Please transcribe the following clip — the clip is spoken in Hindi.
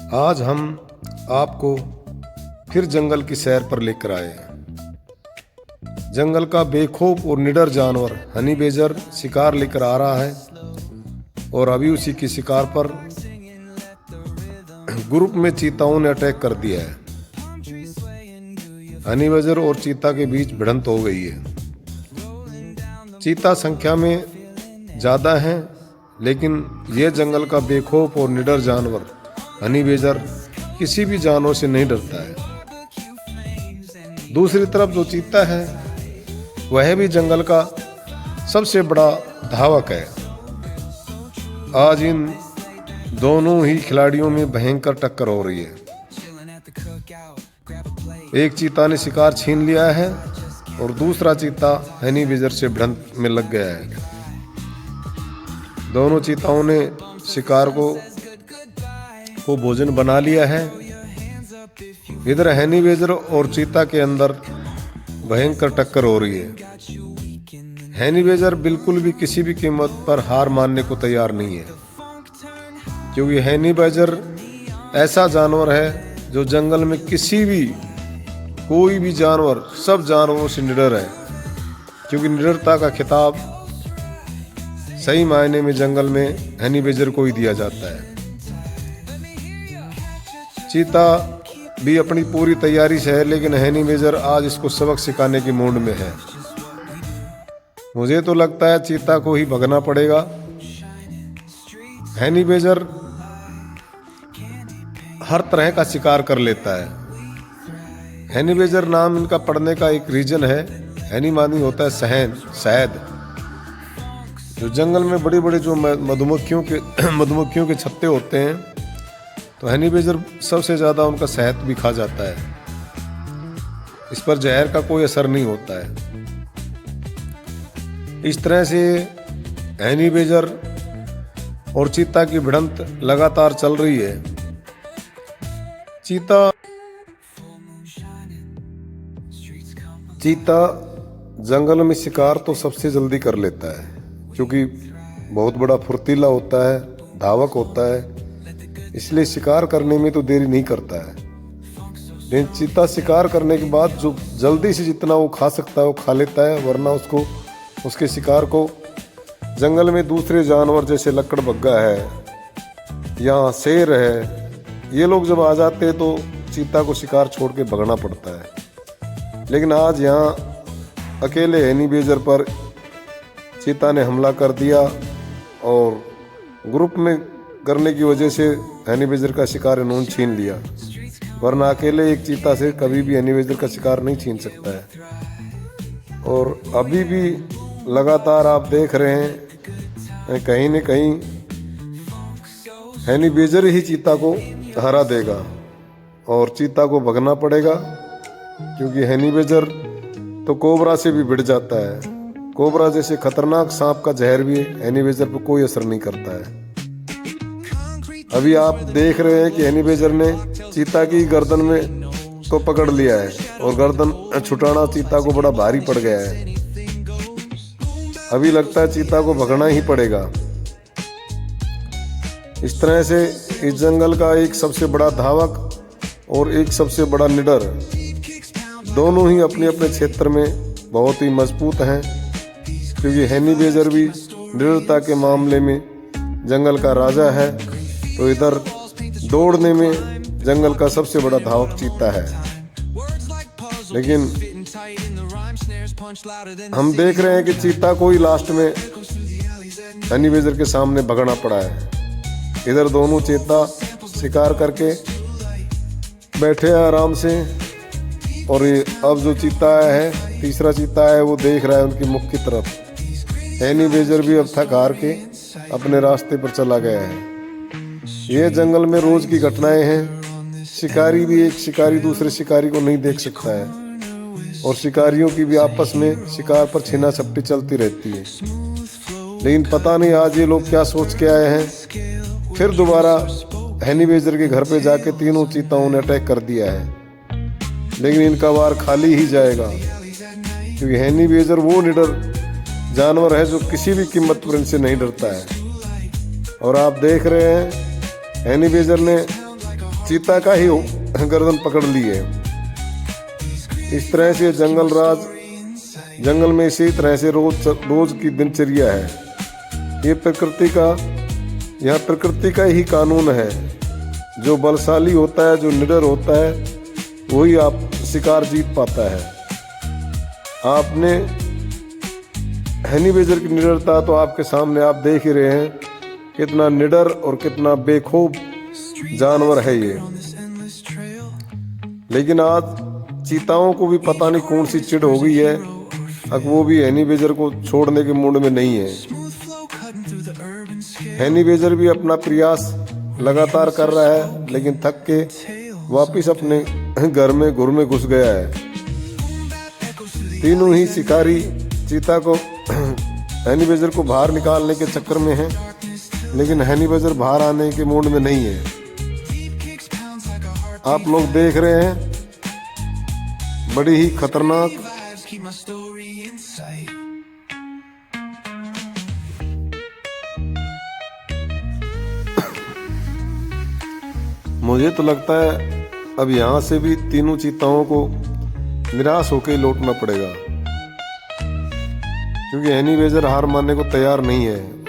आज हम आपको फिर जंगल की सैर पर लेकर आए हैं। जंगल का बेखौफ और निडर जानवर हनी बेजर शिकार लेकर आ रहा है और अभी उसी की शिकार पर ग्रुप में चीताओं ने अटैक कर दिया है। हनी बेजर और चीता के बीच भिड़ंत हो गई है। चीता संख्या में ज़्यादा हैं, लेकिन यह जंगल का बेखौफ और निडर जानवर हनी बेजर किसी भी जानवर से नहीं डरता है। दूसरी तरफ जो चीता है वह भी जंगल का सबसे बड़ा धावक है। आज इन दोनों ही खिलाड़ियों में भयंकर टक्कर हो रही है। एक चीता ने शिकार छीन लिया है और दूसरा चीता हनी बेजर से भिड़ंत में लग गया है। दोनों चीताओं ने शिकार को भोजन बना लिया है। इधर हनी बेजर और चीता के अंदर भयंकर टक्कर हो रही है। हनी बेजर बिल्कुल भी किसी भी कीमत पर हार मानने को तैयार नहीं है, क्योंकि हनी बेजर ऐसा जानवर है जो जंगल में कोई भी जानवर सब जानवरों से निडर है, क्योंकि निडरता का खिताब सही मायने में जंगल में हनी बेजर को ही दिया जाता है। चीता भी अपनी पूरी तैयारी से है, लेकिन हनी बेजर आज इसको सबक सिखाने की मूड में है। मुझे तो लगता है चीता को ही भगना पड़ेगा। हनी बेजर हर तरह का शिकार कर लेता है। हनी बेजर नाम इनका पड़ने का एक रीजन है। हनी मानी होता है शहद। जो जंगल में बड़े बड़े जो मधुमक्खियों के छत्ते होते हैं, तो हनी बेजर सबसे ज़्यादा उनका शहद भी खा जाता है। इस पर जहर का कोई असर नहीं होता है। इस तरह से हनी बेजर और चीता की भिड़ंत लगातार चल रही है। चीता जंगल में शिकार तो सबसे जल्दी कर लेता है, क्योंकि बहुत बड़ा फुर्तीला होता है, धावक होता है, इसलिए शिकार करने में तो देरी नहीं करता है। लेकिन चीता शिकार करने के बाद जो जल्दी से जितना वो खा सकता है वो खा लेता है, वरना उसके शिकार को जंगल में दूसरे जानवर जैसे लकड़बग्गा है या शेर है, ये लोग जब आ जाते हैं तो चीता को शिकार छोड़ के भगना पड़ता है। लेकिन आज यहाँ अकेले हनी बेजर पर चीता ने हमला कर दिया और ग्रुप में करने की वजह से हनी बेजर का शिकार इन्होंने छीन लिया, वरना अकेले एक चीता से कभी भी हनी बेजर का शिकार नहीं छीन सकता है। और अभी भी लगातार आप देख रहे हैं कहीं न कहीं हनी बेजर ही चीता को हरा देगा और चीता को भगना पड़ेगा, क्योंकि हनी बेजर तो कोबरा से भी भिड़ जाता है। कोबरा जैसे खतरनाक सांप का जहर भी हनी बेजर पर कोई असर नहीं करता है। अभी आप देख रहे हैं कि हनी बेजर ने चीता की गर्दन में को पकड़ लिया है और गर्दन छुटाना चीता को बड़ा भारी पड़ गया है। अभी लगता है चीता को भगना ही पड़ेगा। इस तरह से इस जंगल का एक सबसे बड़ा धावक और एक सबसे बड़ा निडर, दोनों ही अपने अपने क्षेत्र में बहुत ही मजबूत हैं, क्योंकि हनी बेजर भी निडरता के मामले में जंगल का राजा है, तो इधर दौड़ने में जंगल का सबसे बड़ा धावक चीता है। लेकिन हम देख रहे हैं कि चीता को ही लास्ट में हनी बेजर के सामने भगना पड़ा है। इधर दोनों चीता शिकार करके बैठे हैं आराम से, और ये अब जो चीता है, तीसरा चीता है, वो देख रहा है उनकी मुख की तरफ। हनी बेजर भी अब थक हार के अपने रास्ते पर चला गया है। ये जंगल में रोज की घटनाएं हैं। शिकारी भी एक शिकारी दूसरे शिकारी को नहीं देख सकता है, और शिकारियों की भी आपस में शिकार पर छीना झपटी चलती रहती है। लेकिन पता नहीं आज ये लोग क्या सोच के आए हैं। फिर दोबारा हनी बेजर के घर पे जाके तीनों चीताओं ने अटैक कर दिया है, लेकिन इनका वार खाली ही जाएगा, क्योंकि हनी बेजर वो निडर जानवर है जो किसी भी कीमत पर इनसे नहीं डरता है। और आप देख रहे हैं हनी बेजर ने चीता का ही गर्दन पकड़ ली है। इस तरह से जंगल में इसी तरह से रोज की दिनचर्या है। यह प्रकृति का ही कानून है। जो बलशाली होता है, जो निडर होता है, वही आप शिकार जीत पाता है। आपने हनी बेजर की निडरता तो आपके सामने आप देख ही रहे हैं, कितना निडर और कितना बेखौफ जानवर है ये। लेकिन आज चीताओं को भी पता नहीं कौन सी चिढ़ हो गई है, अब वो भी हनी बेजर को छोड़ने के मूड में नहीं है। हनी बेजर भी अपना प्रयास लगातार कर रहा है, लेकिन थक के वापिस अपने घर में घुस गया है। तीनों ही शिकारी चीता को हनी बेजर को बाहर निकालने के चक्कर में हैं, लेकिन हनी बेजर बाहर आने के मूड में नहीं है। आप लोग देख रहे हैं, बड़ी ही खतरनाक मुझे तो लगता है अब यहाँ से भी तीनों चीताओं को निराश होकर लौटना पड़ेगा, क्योंकि हनी बेजर हार मानने को तैयार नहीं है।